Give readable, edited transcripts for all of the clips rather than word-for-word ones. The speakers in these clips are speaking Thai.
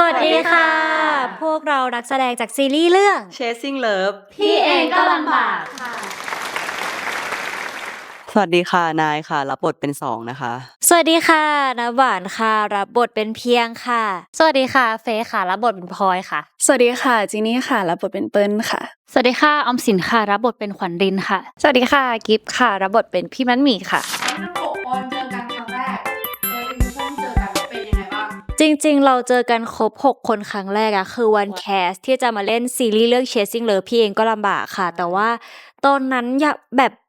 วัสดีค่ะ พวกเรานักแสดงจากซีรีส์เรื่อง Chasing Love พี่เองก็ลำบากค่ะ สวัสดีค่ะนายค่ะรับบทเป็น2นะคะสวัสดีค่ะน้ำหวานค่ะรับบทเป็นเพียงค่ะสวัสดีค่ะเฟย์ค่ะรับบทเป็นพลอยค่ะสวัสดีค่ะจีนี่ค่ะรับบทเป็นเปิ้ลค่ะสวัสดีค่ะออมสินค่ะรับบทเป็นขวัญรินค่ะสวัสดีค่ะกิฟต์ค่ะรับบทเป็นพี่มันหมี่ค่ะทั้ง6 คนเจอกันครั้งแรกimpression เจอกันเป็นยังไงบ้างจริงๆเราเจอกันครบ6คนครั้งแรกอะคือวันแคสที่จะมาเล่นซีรีส์เรื่อง Chasing Love พี่เองก็ลำบากค่ะแต่ว่าตอนนั้น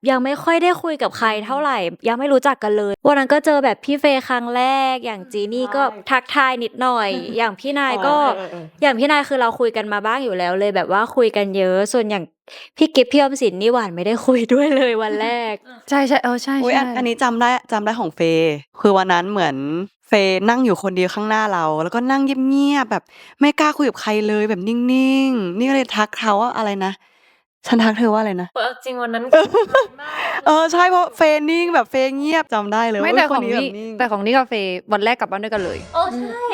ยังไม่ค่อยได้คุยกับใครเท่าไหร่ยังไม่รู้จักกันเลยวันนั้นก็เจอแบบพี่เฟย์ครั้งแรกอย่างจีนี่ก็ทักทายนิดหน่อยอย่างพี่นายก็อย่างพี่นายคือเราคุยกันมาบ้างอยู่แล้วเลยแบบว่าคุยกันเยอะส่วนอย่างพี่กิฟต์พี่ออมสินนี่หวานไม่ได้คุยด้วยเลยวันแรกใช่ใช่ใช่อันนี้จำได้ของเฟย์คือวันนั้นเหมือนเฟย์นั่งอยู่คนเดียวข้างหน้าเราแล้วก็นั่งเงียบๆแบบไม่กล้าคุยกับใครเลยแบบนิ่งๆนี่ก็เลยทักเขาว่าอะไรนะฉันทักเธอว่าอะไรนะจริงวันนั้นใช่เพราะเฟย์นิ่งแบบเฟย์เงียบจำได้เลยไม่แต่ของนี่กับเฟย์วันแรกกลับบ้านด้วยกันเลยใช่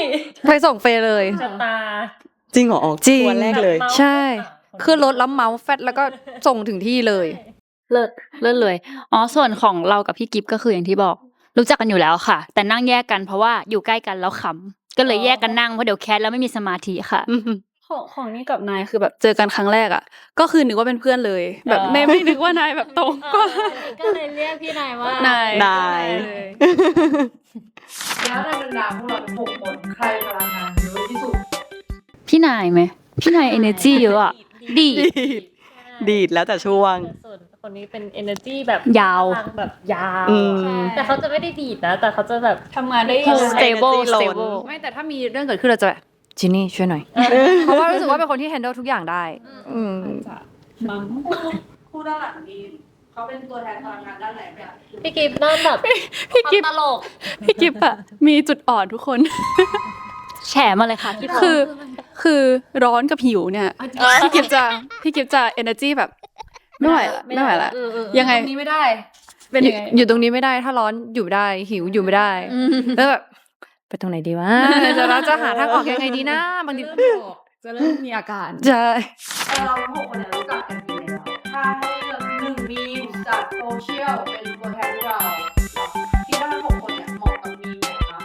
ไปส่งเฟย์เลยตาจริงเหรอจริงวันแรกเลยใช่ขึ้นรถแล้วเมาส์แฟตแล้วก็ส่งถึงที่เลยเลิศเลยส่วนของเรากับพี่กิฟก็คืออย่างที่บอกรู้จักกันอยู่แล้วค่ะแต่นั่งแยกกันเพราะว่าอยู่ใกล้กันแล้วขำก็เลยแยกกันนั่งเพราะเดี๋ยวแคสแล้วไม่มีสมาธิค่ะของนี่กับนายคือแบบเจอกันครั้งแรกอ่ะก็คือนึกว่าเป็นเพื่อนเลยแบบไม่นึกว่านายแบบโตกว่าก็เลยเรียกพี่นายว่าน ายแล้วในบรรดาพวกเราทั้ง6 คนใครพลังงานเยอะที่สุดพี่นายไหมพี่นาย energy เยอะอ่ะดีดแล้วแต่ช่วงส่วนคนนี้เป็น energy แบบยาวแบบยาวแต่เขาจะไม่ได้ดีดนะแต่เขาจะแบบทำงานได้ stable ไม่แต่ถ้ามีเรื่องเกิดขึ้นเราจะแบบจินนี่ช่วยหน่อยเพราะว่ารู้สึกว่าเป็นคนที่ handle ทุกอย่างได้คู่ด้านหลังนี้เขาเป็นตัวแทนพลังงานด้านไหนไหมพี่กิฟต์ด้านแบบพี่กิฟต์ตลกพี่กิฟต์อะมีจุดอ่อนทุกคนแฉมาเลยค่ะคือร้อนกับหิวเนี่ยพี่กิฟต์จะ energy แบบไม่ไหวละยังไงตรงนี้ไม่ได้เป็นอยู่ตรงนี้ไม่ได้ถ้าร้อนอยู่ได้หิวอยู่ไม่ได้แล้วแบบไปตรงไหนดีวะเราจะหาทางออกยังไงดีนะบางทีจะเริ่มมีอาการใช่เราทั้ง6 คนรู้จักกันดีแล้วถ้าให้เลือก1 มีมจากโซเชียลเป็นตัวแทนพวกเราคิดว่าทั้ง6 คนเนี่ยเหมาะกับมีมไหนคะ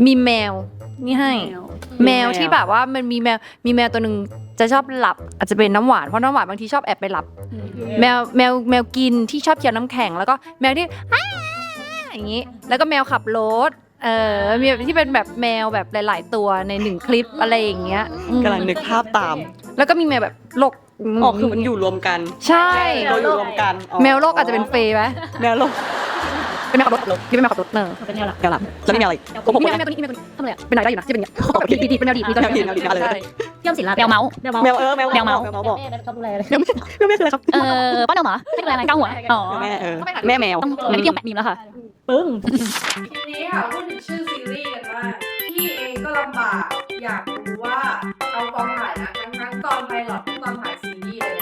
มีแมวนี่ให้แมวที่แบบว่ามันมีแมวตัวนึงจะชอบหลับอาจจะเป็นน้ำหวานเพราะน้ำหวานบางทีชอบแอบไปหลับแมวกินที่ชอบเคี้ยวน้ำแข็งแล้วก็แมวที่อย่างนี้แล้วก็แมวขับรถมีแบบที่เป็นแบบแมวแบบหลายๆตัวใน1 คลิปอะไรอย่างเงี้ยกำลังนึกภาพตามแล้วก็มีแมวแบบโลกคือมันอยู่รวมกันใช่เราอยู่รวมกันแมวโลกอาจจะเป็นเฟย์ไหมแมวโลกเป็นแมวขับรถที่เป็นแมวขับรถเป็นแนวหลับแล้วมีแมวอะไรมีแมวตัวนี้ทำอะไรเป็นไหนได้อยู่นะที่เป็นอย่างเงี้ยดีเป็นแนวดีมีตัวดีอะไรพี่ออมสินล่ะแมวเมาส์แมวบอกแม่ชอบดูแลเลยแม่คืออะไรครับป้าเหรอให้ดูแลอะไรก้าวหัวแม่แมวไม่ได้เกี่ยวกับมีมแล้วค่ะปึ้งทีนี้ค่ะพูดถึงชื่อซีรีส์กันว่าพี่เองก็ลำบากอยากรู้ว่าเอากองถ่ายนะทั้งตอนไพลอตตอนถ่ายซีรีส์เลย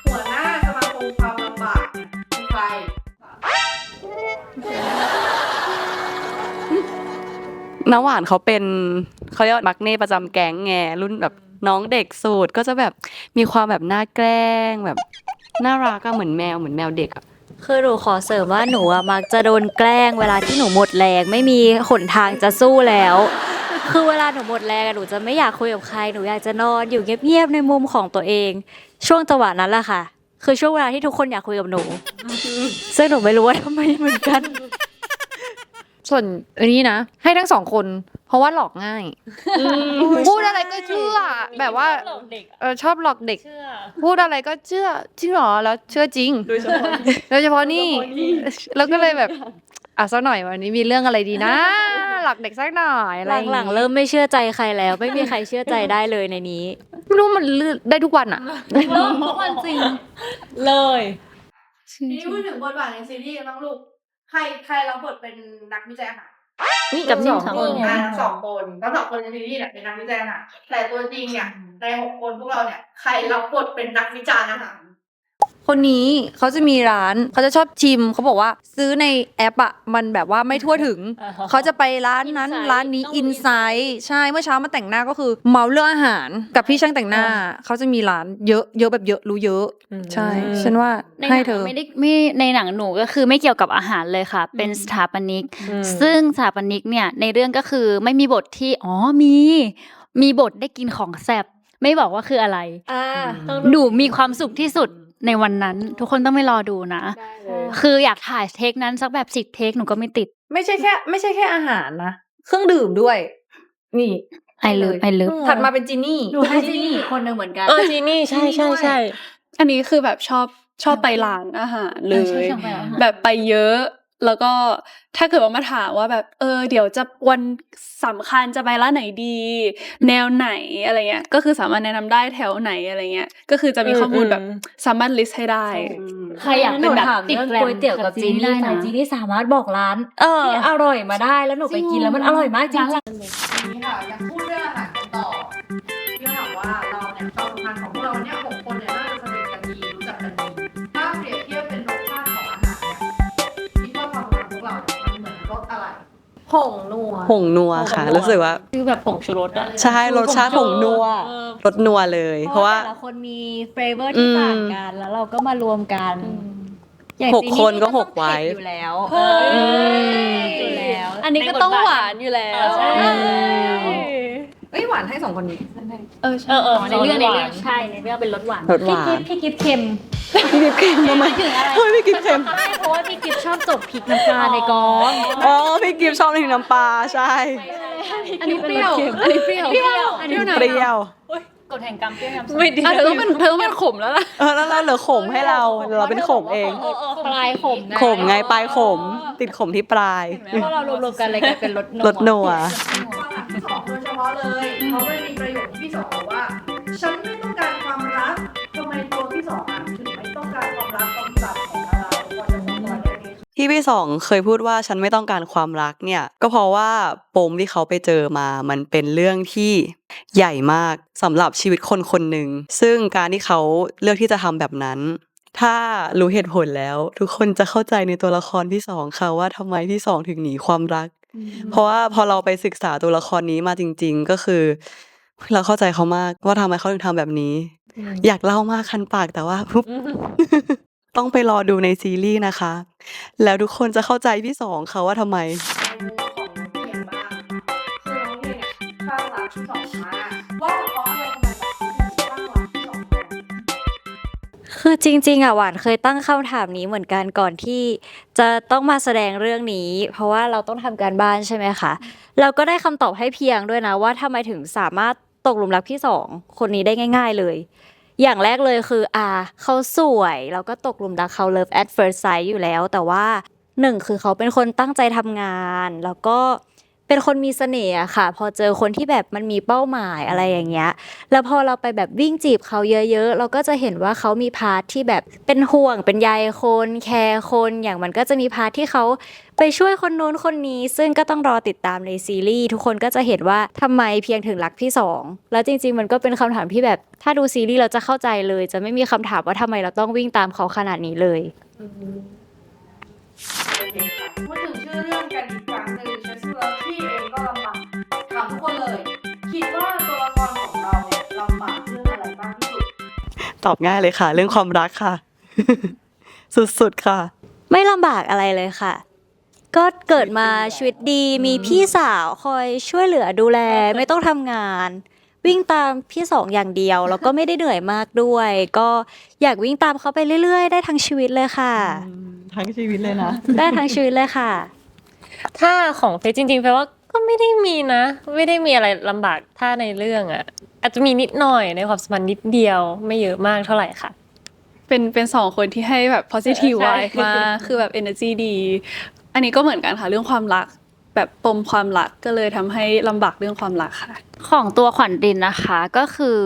หัวหน้าสมาคมความลำบากคือใครน้ำหวานเขาเป็นเขาเรียกว่ามักเน่ประจำแก๊งไงรุ่นแบบน้องเด็กสูตรก็จะแบบมีความแบบน่าแกล้งแบบน่ารักก็เหมือนแมวเด็กอะคือหนูขอเสริมว่าหนูมักจะโดนแกล้งเวลาที่หนูหมดแรงไม่มีหนทางจะสู้แล้วคือเวลาหนูหมดแรงหนูจะไม่อยากคุยกับใครหนูอยากจะนอนอยู่เงียบๆในมุมของตัวเองช่วงจังหวะนั้นแหละค่ะคือช่วงเวลาที่ทุกคนอยากคุยกับหนูซึ่งหนูไม่รู้ว่าทำไมเหมือนกันส่วนอันนี้นะให้ทั้ง2 คนเพราะว่าหลอกง่ายพูดอะไรก็เชื่อแบบว่าชอบหลอกเด็กพูดอะไรก็เชื่อจริงหรอแล้วเชื่อจริงโดยเฉพาะนี่แล้วก็เลยแบบสักหน่อยวันนี้มีเรื่องอะไรดีนะหลอกเด็กสักหน่อยอะไรหลังๆเริ่มไม่เชื่อใจใครแล้วไม่มีใครเชื่อใจได้เลยในนี้ไม่รู้มันได้ทุกวันอะทุกวันจริงเลยนี่พูดถึงบทบาทในซีรีส์กันบ้างลูกใครรับบทเป็นนักวิจัยอาหารกับ2 คนทั้ง2 คนทั้ง2 คนในซีรีส์เนี่ยเป็นนักวิจัยอาหารแต่ตัวจริงเนี่ยใน6 คนพวกเราเนี่ยใครรับบทเป็นนักวิจารณ์อาหาร คนนี้เขาจะมีร้านเขาจะชอบชิมเขาบอกว่าซื้อในแอปอะมันแบบว่าไม่ทั่วถึง เขาจะไปร้านนั้น Insight ร้านนี้ ต้องดู อินไซต์ใช่เมื่อเช้ามาแต่งหน้าก็คือเมาเรื่องอาหารกับพี่ช่างแต่งหน้าเขาจะมีร้านเยอะเยอะแบบเยอะรู้เยอะใช่ฉันว่า ในห ให้ นัง เธอ ไม่ในหนังหนูก็คือไม่เกี่ยวกับอาหารเลยค่ะ เป็นสถาปนิก ซึ่งสถาปนิกเนี่ยในเรื่องก็คือไม่มีบทที่มีบทได้กินของแซ่บไม่บอกว่าคืออะไรหนูมีความสุขที่สุดในวันนั้น ทุกคนต้องไปรอดูนะ คืออยากถ่ายเทคนั้นสักแบบ10 เทคหนูก็ไม่ติด ไม่ใช่แค่อาหารนะเครื่องดื่มด้วย นี่ ไอเลิฟ ถัดมาเป็นจินนี่ หนูให้จีนี่คนหนึ่งเหมือนกัน จีนี่ใช่อันนี้คือแบบชอบไปร้านอาหารเลย ชอบไปร้านอาหาร แบบไปเยอะ แล้วก็ถ้าเกิดว่ามาถามว่าแบบเดี๋ยวจะวันสำคัญจะไปร้านไหนดี แนวไหนอะไรเงี้ยก็คือสามารถแนะนำได้แถวไหนอะไรเงี้ยก็คือจะมีข้อมูลแบบสามารถลิสต์ให้ได้ ใครอยากเป็นแบบติด เรื่อง แกรม ก๋วยเตี๋ยวกับจีนี่ ได้ หน่อย นะ จีนี่สามารถบอกร้านที่อร่อยมาได้แล้วหนูไปกินแล้วมันอร่อยมากจริง นี้ค่ะอยากพูดเรื่องอาหารกันต่อที่ถามว่าเราเนี่ยความสัมพันธ์ของพวกเราเนี่ย6 คนเนี่ยน่าจะสนิทกันดีรู้จักกันดีถ้าเปรียบเทียบเป็นรสชาติของอาหารเนี่ยคิดว่าความสัมพันธ์ของพวกเราเนี่ยมันเหมือนรสอะไร ผงนัว ผงนัวค่ะ รู้สึกว่า คือแบบผงชูรสอะ ใช่รสชาติผงนัวรสนัวเลย เพราะว่า แต่ละคนมีเฟรเวอร์ที่ต่างกันแล้วเราก็มารวมกันอย่าง หก จี คนก็ ต้อง หกไว้ เผ็ดอยู่แล้ว อืม อยู่แล้ว อันนี้ก็ต้องหวานอยู่แล้ว ใช่ เอ้ยหวานให้2 คนนี้ ในเรื่องใช่ในเรื่องเป็นรสหวาน รสหวาน พี่กิฟเค็ม พี่กิฟเค็มทำไมเฮ้ยพี่กิฟเค็ม ไม่เพราะว่าพี่กิฟชอบจบพริกน้ำปลาในกอง อ๋อพี่กิฟชอบถึงน้ำปลาใช่ อันนี้เปรี้ยวอันนี้เปรี้ยว อันนี้ เปรี้ยว กฎแห่งกรรมเปรี้ยวน้ำส้ม ไม่ดีเธอต้องเป็นขมแล้วล่ะ แล้วเราเหลือขมให้เราเป็นขมเอง ปลายขม ขมไงปลายขม ติดขมที่ปลาย เพราะเรารวมๆกันเลยกลายเป็นรสนัว รสนัว ความรักที่2โดยเฉพาะเลยเขาเลยมีประโยคที่พี่2บอกว่า ฉันไม่ต้องการความรักทำไมตัวพี่2อ่ะถึงไม่ต้องการความรักความสัมพันธ์ของเราพอจะสปอยได้ไหม ที่พี่สองเคยพูดว่าฉันไม่ต้องการความรักเนี่ย ก็เพราะว่าปมที่เขาไปเจอมามันเป็นเรื่องที่ใหญ่มากสำหรับชีวิตคนคนหนึ่งซึ่งการที่เขาเลือกที่จะทำแบบนั้น ถ้ารู้เหตุผลแล้ว ทุกคนจะเข้าใจในตัวละครที่สองค่ะว่าทำไมที่สองถึงหนีความรัก เพราะว่าพอเราไปศึกษาตัวละครนี้มาจริง ๆ ก็คือ เราเข้าใจเขามากว่าทำไมเขาถึงทำแบบนี้ อยากเล่ามากคันปากแต่ว่า ต้องไปรอดูในซีรีส์นะคะ แล้วทุกคนจะเข้าใจพี่สองค่ะว่าทำไม ในมุมของน้องเพียงบ้างคือน้องเพียงเนี่ยคลั่งรักพี่2มากว่าเพราะอะไรทำไมแบบถึงคลั่งรักพี่2ขนาดนี้ คือจริงๆอ่ะหวานเคยตั้งคำถามนี้เหมือนกันก่อนที่จะต้องมาแสดงเรื่องนี้ เพราะว่าเราต้องทำการบ้านใช่ไหมคะเราก็ได้คำตอบให้เพียงด้วยนะว่าทำไมถึงสามารถตกหลุมรักพี่สองคนนี้ได้ง่าย ๆเลย อย่างแรกเลยคือเขาสวยแล้วก็ตกหลุมรักเขา love at first sight อยู่แล้ว แต่ว่าหนึ่งคือเขาเป็นคนตั้งใจทำงาน แล้วก็เป็นคนมีเสน่ห์อะค่ะ พอเจอคนที่แบบมันมีเป้าหมายอะไรอย่างเงี้ย แล้วพอเราไปแบบวิ่งจีบเขาเยอะๆ เราก็จะเห็นว่าเขามีพาร์ทที่แบบเป็นห่วงเป็นใยคนแคร์คนอย่างมันก็จะมีพาร์ทที่เขาไปช่วยคนนู้นคนนี้ ซึ่งก็ต้องรอติดตามในซีรีส์ทุกคนก็จะเห็นว่าทำไมเพียงถึงรักพี่สองแล้วจริงๆมันก็เป็นคำถามที่แบบถ้าดูซีรีส์เราจะเข้าใจเลย จะไม่มีคำถามว่าทำไมเราต้องวิ่งตามเขาขนาดนี้เลย โอเคค่ะพูดถึงชื่อเรื่องกันอีกครั้งหนึ่งฉันเชื่อว่าพี่เองก็ลำบากถามทุกคนเลย คิดว่าตัวละครของเราเนี่ยลำบากเรื่องอะไรบ้างที่สุด ตอบง่ายเลยค่ะ เรื่องความรักค่ะ สุดๆค่ะ ไม่ลำบากอะไรเลยค่ะ ก็เกิดมาชีวิตดีมีพี่สาวคอยช่วยเหลือดูแลไม่ต้องทำงาน วิ่งตามพี่สองอย่างเดียวแล้วก็ไม่ได้เหนื่อยมากด้วย ก็อยากวิ่งตามเขาไปเรื่อยๆ ได้ทั้งชีวิตเลยค่ะ ทั้งชีวิตเลยนะ ได้ทั้งชีวิตเลยค่ะ ถ้าของเฟซจริงๆแปลว่าก็ไม่ได้มีนะ ไม่ได้มีอะไรลำบากถ้าในเรื่องอ่ะอาจจะมีนิดหน่อยในความสัมพันธ์นิดเดียวไม่เยอะมากเท่าไหร่ค่ะ เป็น2 คนที่ให้แบบ positive ใช่ vibe มาคือแบบ energy ดี อันนี้ก็เหมือนกันค่ะเรื่องความรักแบบปมความรักก็เลยทำให้ลำบากเรื่องความรักค่ะ ของตัวขวัญรินนะคะก็คือ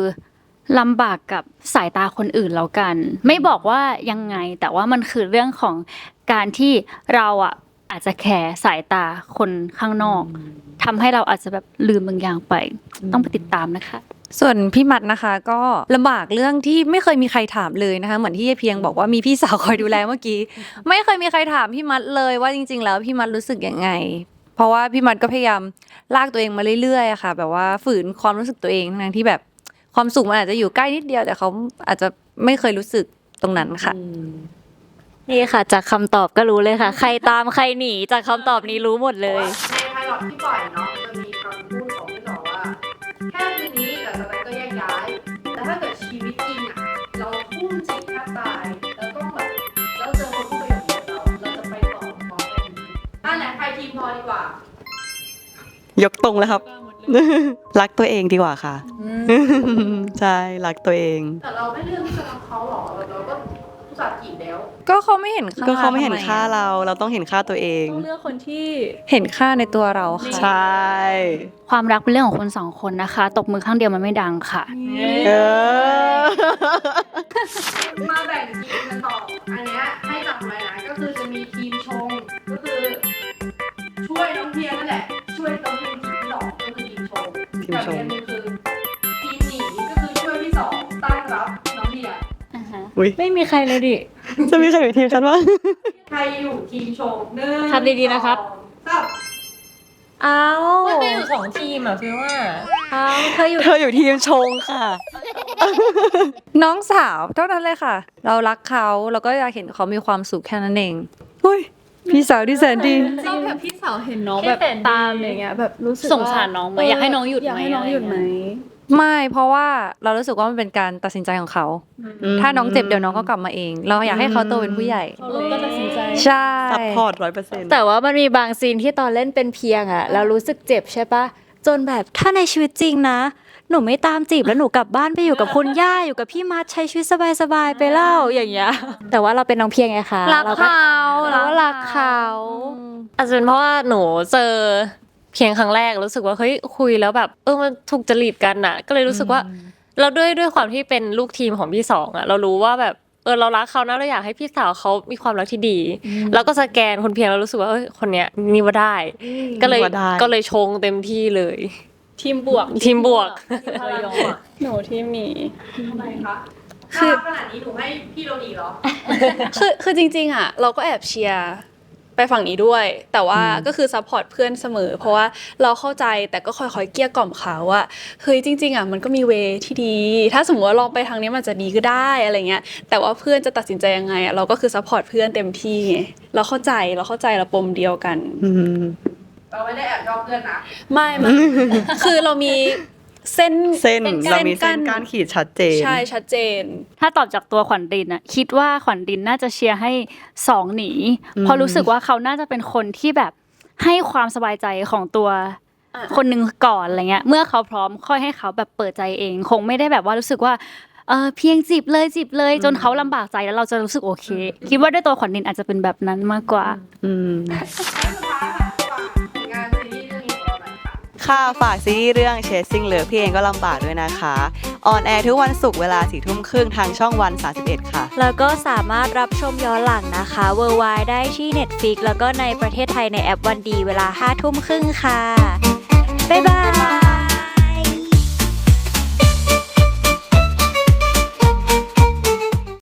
ลำบากกับสายตาคนอื่นแล้วกัน ไม่บอกว่ายังไงแต่ว่ามันคือเรื่องของการที่เราอ่ะอาจจะแคร์สายตาคนข้างนอกทำให้เราอาจจะแบบลืมบางอย่างไปต้องไปติดตามนะคะ ส่วนพี่มัดนะคะก็ลำบากเรื่องที่ไม่เคยมีใครถามเลยนะคะเหมือนที่เพียงบอกว่ามีพี่สาวคอยดูแลเมื่อกี้ ไม่เคยมีใครถามพี่มัดเลยว่าจริงๆแล้วพี่มัดรู้สึกยังไง เพราะว่าพี่มัดก็พยายามลากตัวเองมาเรื่อยๆอะค่ะแบบว่าฝืนความรู้สึกตัวเองทั้งที่แบบความสุขมันอาจจะอยู่ใกล้นิดเดียวแต่เขาอาจจะไม่เคยรู้สึกตรงนั้นค่ะ นี่ค่ะ จากคำตอบก็รู้เลยค่ะ ใครตามใครหนีจากคำตอบนี้รู้หมดเลย ในไพลอตที่ปล่อยเนาะจะมีคำพูดของพี่หลอว่า แค่คืนนี้หลังจากนั้นก็แยกย้ายแต่ถ้าเกิดชีวิตจริงอ่ะเราทุ่มจริงแทบตายแล้วต้องแบบเราเจอคนพูดประโยคเดียวเราจะไปต่อพร้อมกันถ้าไหนใครทีมพอดีกว่า ยกตรงแล้วครับ รักตัวเองดีกว่าค่ะ ใช่รักตัวเอง แต่เราไม่เลือกที่จะรักเขาหรอเราก็อุตส่าห์จีบแล้ว ก็เขาไม่เห็นค่า ก็เขาไม่เห็น ทำ ค่าเราต้องเห็นค่าตัวเอง ต้องเลือกคนที่ เห็นค่าในตัวเราค่ะ ใช่ ความรักเป็นเรื่องของคนสองคนนะคะ ตบมือข้างเดียวมันไม่ดังค่ะ เออ มาแบ่งทีมกันต่ออันเนี้ยให้จำไว้นะก็คือจะมีทีมชงก็คือช่วยน้องเพียรนั่นแหละช่วยน้องเพียรจีบพี่หลอกก็คือทีมชง ทีมชง กับอีกอันหนึงคือทีมหนีก็คือช่วยพี่สองตั้งรับน้องเพียร อุ๊ย ไม่มีใครเลยดิ จะมีใครอยู่ทีมฉันวะ ใครอยู่ทีมชงหนึ่ง ทำดีๆนะครับ สองสาม อ้าว ไม่ไปอยู่2 ทีมอ่ะคือว่า อ้าวเธออยู่ เธออยู่ทีมชงค่ะ น้องสาวเท่านั้นเลยค่ะ เรารักเขาเราก็อยากเห็นเขามีความสุขแค่นั้นเอง อุ้ย พี่สาวที่แสนดี เราแบบพี่สาวเห็นน้องแบบตามอย่างเงี้ยแบบรู้สึก สงสารน้องไหมอยากให้น้องหยุดไหม อยากให้น้องหยุดไหม ไม่เพราะว่าเรารู้สึกว่ามันเป็นการตัดสินใจของเขา ถ้าน้องเจ็บเดี๋ยวน้องก็กลับมาเอง เราอยากให้เขาโตเป็นผู้ใหญ่ เขาเลยก็ตัดสินใจ ใช่ ซัพพอร์ต100% แต่ว่ามันมีบางซีนที่ตอนเล่นเป็นเพียงอ่ะแล้วรู้สึกเจ็บใช่ปะจนแบบถ้าในชีวิตจริงนะ หนูไม่ตามจีบแล้วหนูกลับบ้านไปอยู่กับคุณย่าอยู่กับพี่มัดใช้ชีวิตสบายๆไปเล่าอย่างเงี้ยแต่ว่าเราเป็นน้องเพียงไงคะ รักเขา เราก็รักเขา อาจจะเป็นเพราะว่าหนูเจอเพียงครั้งแรกรู้สึกว่าเฮ้ยคุยแล้วแบบมันถูกจริตกันน่ะ ก็เลยรู้สึกว่าเราด้วยความที่เป็นลูกทีมของพี่สองอ่ะเรารู้ว่าแบบเรารักเขานะเราอยากให้พี่สาวเขามีความรักที่ดีแล้วก็สแกนคนเพียงแล้วรู้สึกว่าคนเนี้ยนี่ว่าได้ก็เลยชงเต็มที่เลย ทีมบวก ทีมบวก หนูทีมหนี ทำไมคะ คือ ขนาดนี้หนูให้พี่โรดีเหรอ คือจริงๆอ่ะเราก็แอบเชียร์ไปฝั่งนี้ด้วย แต่ว่าก็คือซัพพอร์ตเพื่อนเสมอ เพราะว่าเราเข้าใจแต่ก็ค่อยๆเกลี้ยกล่อมเขาว่าเฮ้ยจริงๆอ่ะมันก็มีเวที่ดี ถ้าสมมติว่าลองไปทางนี้มันจะดีก็ได้อะไรเงี้ยแต่ว่าเพื่อนจะตัดสินใจยังไงอ่ะเราก็คือซัพพอร์ตเพื่อนเต็มที่ไงเราเข้าใจเราปมเดียวกัน อืม เราไม่ได้แอบชอบเพื่อนนะ ไม่คือเรามีเส้น เรามีเส้นการขีดชัดเจน ใช่ชัดเจน ถ้าตอบจากตัวขวัญรินอะคิดว่าขวัญรินน่าจะเชียร์ให้สองหนีเพราะรู้สึกว่าเขาน่าจะเป็นคนที่แบบให้ความสบายใจของตัวคนหนึ่งก่อนอะไรเงี้ยเมื่อเขาพร้อมค่อยให้เขาแบบเปิดใจเอง คงไม่ได้แบบว่ารู้สึกว่าเพียงจีบเลยจนเขาลำบากใจแล้วเราจะรู้สึกโอเค คิดว่าด้วยตัวขวัญรินอาจจะเป็นแบบนั้นมากกว่า อืม แล้วสุดท้ายค่ะฝากผลงานซีรีส์เรื่องนี้ของเราหน่อยค่ะ ค่ะฝากซีรีส์เรื่อง Chasing Love พี่เองก็ลำบากด้วยนะคะออนแอร์ทุกวันศุกร์เวลา 22:30 ทางช่องวัน 31 ค่ะ แล้วก็สามารถรับชมย้อนหลังนะคะ Worldwide ได้ที่ Netflix แล้วก็ในประเทศไทยในแอปวันดีเวลา 5:30 ค่ะ บ๊ายบาย